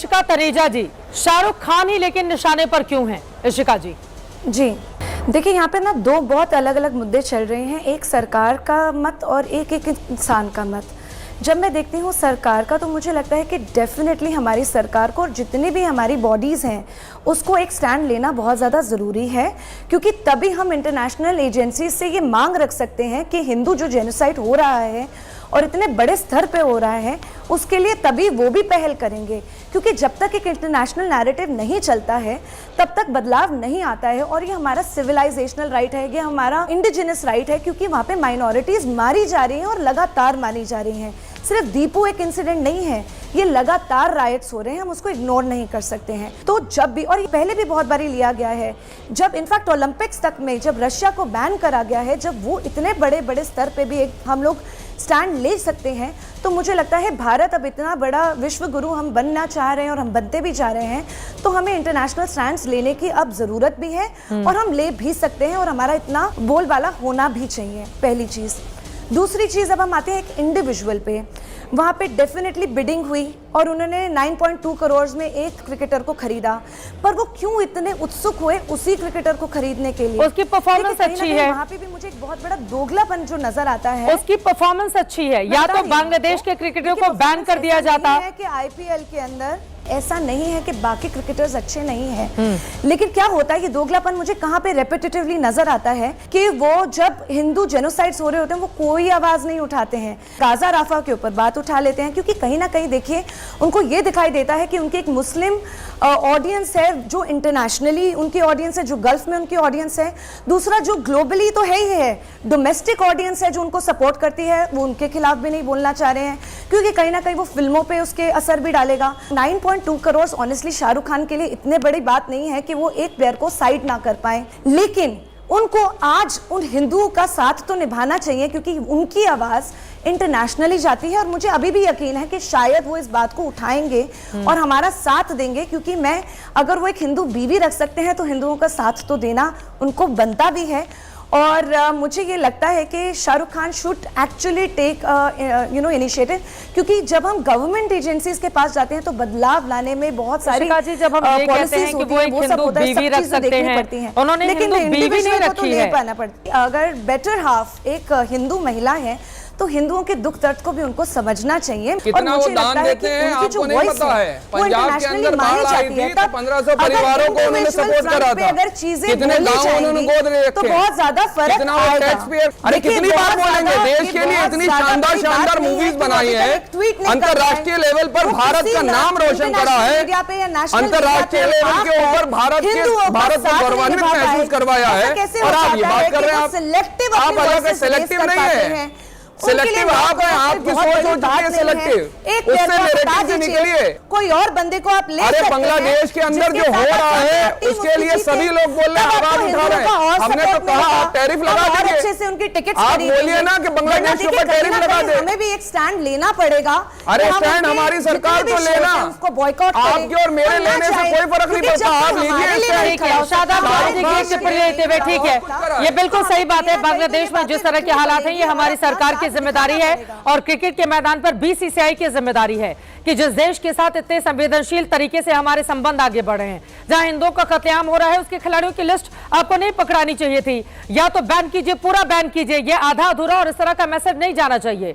इशिका तनेजा जी, शाहरुख खान ही लेकिन निशाने पर क्यों हैं? इशिका जी जी देखिए, यहाँ पे ना दो बहुत अलग अलग मुद्दे चल रहे हैं, एक सरकार का मत और एक इंसान का मत। जब मैं देखती हूँ सरकार का, तो मुझे लगता है कि डेफिनेटली हमारी सरकार को और जितनी भी हमारी बॉडीज़ हैं उसको एक स्टैंड लेना बहुत ज़्यादा ज़रूरी है, क्योंकि तभी हम इंटरनेशनल एजेंसी से ये मांग रख सकते हैं कि हिंदू जो जेनोसाइड हो रहा है और इतने बड़े स्तर पे हो रहा है, उसके लिए तभी वो भी पहल करेंगे। क्योंकि जब तक एक इंटरनेशनल नैरेटिव नहीं चलता है तब तक बदलाव नहीं आता है। और ये हमारा सिविलाइजेशनल राइट है, ये हमारा इंडिजिनस राइट है, क्योंकि वहाँ पे माइनॉरिटीज़ मारी जा रही हैं और लगातार मारी जा रही हैं। सिर्फ दीपू एक इंसिडेंट नहीं है, ये लगातार राइट्स हो रहे हैं, हम उसको इग्नोर नहीं कर सकते हैं। तो जब भी, और ये पहले भी बहुत बारी लिया गया है, जब इनफैक्ट ओलंपिक्स तक में जब रशिया को बैन करा गया है, जब वो इतने बड़े बड़े स्तर पे भी एक हम लोग स्टैंड ले सकते हैं, तो मुझे लगता है भारत अब इतना बड़ा विश्व गुरु हम बनना चाह रहे हैं और हम बनते भी जा रहे हैं, तो हमें इंटरनेशनल स्टैंड्स लेने की अब ज़रूरत भी है और हम ले भी सकते हैं और हमारा इतना बोलबाला होना भी चाहिए, पहली चीज़। दूसरी चीज़, अब हम आते हैं एक इंडिविजुअल पे। वहाँ पे डेफिनेटली बिडिंग हुई और उन्होंने 9.2 करोड़ में एक क्रिकेटर को खरीदा, पर वो क्यों इतने उत्सुक हुए उसी क्रिकेटर को खरीदने के लिए? उसकी परफॉर्मेंस अच्छी है। वहाँ पे भी मुझे एक बहुत बड़ा दोगलापन जो नजर आता है। उसकी परफॉर्मेंस अच्छी है, या तो बांग्लादेश के क्रिकेटरों को बैन कर दिया जाता है कि आईपीएल के अंदर ऐसा नहीं है कि बाकी क्रिकेटर्स अच्छे नहीं हैं, लेकिन क्या होता है, ये दोगलापन मुझे कहाँ पे रेपिटेटिवली नजर आता है कि वो जब हिंदू जेनोसाइड्स हो रहे होते हैं वो कोई आवाज नहीं उठाते हैं, गाजा राफा के ऊपर बात उठा लेते हैं, क्योंकि कहीं ना कहीं देखिए उनको ये दिखाई देता है कि उनकी एक मुस्लिम ऑडियंस है जो इंटरनेशनली उनकी ऑडियंस है, जो गल्फ में उनकी ऑडियंस है, दूसरा जो ग्लोबली तो है ही है, डोमेस्टिक ऑडियंस है जो उनको सपोर्ट करती है, वो उनके खिलाफ भी नहीं बोलना चाह रहे हैं, क्योंकि कहीं ना कहीं वो फिल्मों पे उसके असर भी डालेगा। 9.2 करोड़ ऑनेस्टली शाहरुख खान के लिए इतने बड़ी बात नहीं है कि वो एक प्लेयर को साइड ना कर पाए, लेकिन उनको आज उन हिंदुओं का साथ तो निभाना चाहिए, क्योंकि उनकी आवाज इंटरनेशनली जाती है और मुझे अभी भी यकीन है कि शायद वो इस बात को उठाएंगे और हमारा साथ देंगे, क्योंकि मैं अगर वो एक हिंदू बीवी रख सकते हैं तो हिंदुओं का साथ तो देना उनको बनता भी है। और मुझे ये लगता है कि Shahrukh Khan should actually take initiative, क्योंकि जब हम गवर्नमेंट एजेंसीज के पास जाते हैं तो बदलाव लाने में बहुत सारी जब हम ये कहते हैं कि वो एक हिंदू बीवी रख सकते हैं, उन्होंने हिंदू बीवी नहीं रखी है। पाना पड़ती है। अगर बेटर हाफ एक हिंदू महिला है तो हिंदुओं के दुख दर्द को भी उनको समझना चाहिए। कितना वो दान देते हैं आपको नहीं पता है। पंजाब के अंदर बाढ़ आई थी तो 1500 परिवारों को उन्होंने सपोर्ट करा था। अगर चीजें कितने गांव उन्होंने गोद ले रखे, तो बहुत ज्यादा फर्क कितना वो टैक्स पेयर, अरे कितनी बार बोलेंगे, देश के लिए इतनी शानदार मूवीज बनाई है, अंतरराष्ट्रीय लेवल पर भारत का नाम रोशन करा है, अंतरराष्ट्रीय लेवल के ऊपर भारत को गौरवान्वित महसूस करवाया है, और आप ये बात कर रहे हैं आप अलग सेलेक्टिव नहीं है, सिलेक्टिव आप है, आपकी सोच हो चुकी है सिलेक्टिव, उससे नैरेटिव से निकलिए। कोई और बंदे को आप ले अरे बांग्लादेश के अंदर जो हो रहा है उसके लिए सभी लोग बोल रहे हैं, आवाज उठा रहे हैं। हमने तो कहा आप टैरिफ लगा दीजिए, अच्छे से उनकी टिकट आप बोलिए ना कि बांग्लादेश के ऊपर टैरिफ लगा दे। हमें भी एक स्टैंड लेना पड़ेगा। अरे स्टैंड हमारी सरकार तो लेना, उसको बॉयकॉट आपके और मेरे लेने से कोई फर्क नहीं पड़ता, आप लीजिए। ठीक है, ये बिल्कुल सही बात है। बांग्लादेश में जिस तरह के हालात हैं, ये हमारी सरकार की जिम्मेदारी है और क्रिकेट के मैदान पर बीसीसीआई की जिम्मेदारी है कि जिस देश के साथ इतने संवेदनशील तरीके से हमारे संबंध आगे बढ़े हैं, जहां हिंदुओं का कत्लेआम हो रहा है, उसके खिलाड़ियों की लिस्ट आपको नहीं पकड़ानी चाहिए थी। या तो बैन कीजिए, पूरा बैन कीजिए, ये आधा अधूरा और इस तरह का मैसेज नहीं जाना चाहिए।